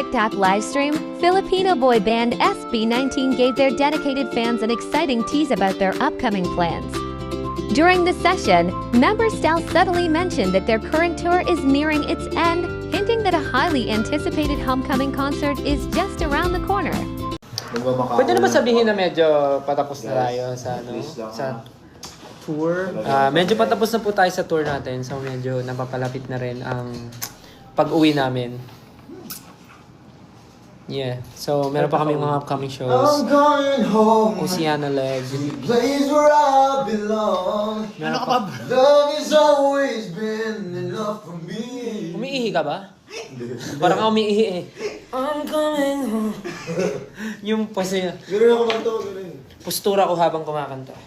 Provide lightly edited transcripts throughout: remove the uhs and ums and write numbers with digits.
TikTok livestream, Filipino boy band SB19 gave their dedicated fans an exciting tease about their upcoming plans. During the session, member Stal subtly mentioned that their current tour is nearing its end, hinting that a highly anticipated homecoming concert is just around the corner. Pwede na ba sabihin na medyo patapos na tayo sa tour? Medyo patapos na po tayo sa tour natin, so medyo napapalapit na rin ang pag-uwi namin. Yeah, so meron pa kaming mga upcoming shows. I'm going home. Oceana Leg. Place where I belong. Meron pa. Love has always been enough for me. Umiihi ka ba? Parang ako umiihi eh. I'm coming home. Yung pasi, Gano'n ako man to, gano'n. postura ko habang kumakanta.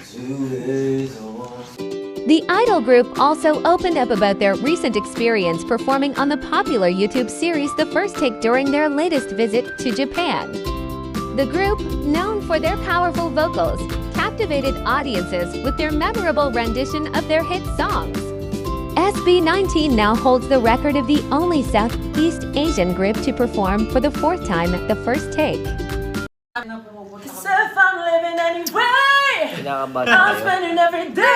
2 days on. The idol group also opened up about their recent experience performing on the popular YouTube series The First Take during their latest visit to Japan. The group, known for their powerful vocals, captivated audiences with their memorable rendition of their hit songs. SB19 now holds the record of the only Southeast Asian group to perform for the 4th time at The First Take. Cause if I'm living anyway, Kinakabahan I'm kayo. spending every day.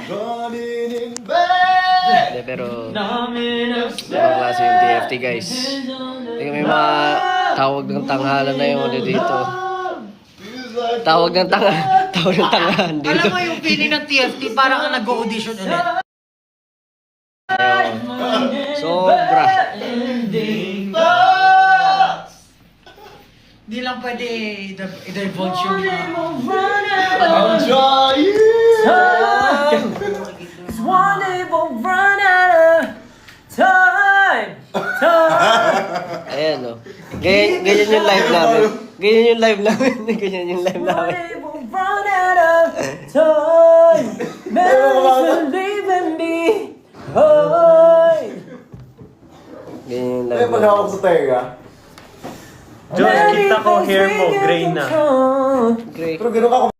Running in bed. Hindi, pero ibang klase yung TFT guys. Hindi may mga tawag ng tanghalan na yung dito. Tawag ng tanghalan dito. Alam mo yung feeling ng TFT, parang ka nag-audition ulit. Ayun. Sobra. Hindi lang pwede i-divulge yung I'm trying. Cause one day we'll run out of time. Ayan o. Ganyan yung live namin. Ganyan yung live namin. Ganyan yung live One namin. day we'll run out of time. Memories will leave me. Ganyan yung live Ay, namin. maghawak sa tenga. John, kita ko hair mo, gray na. Great. Pero gano'n ka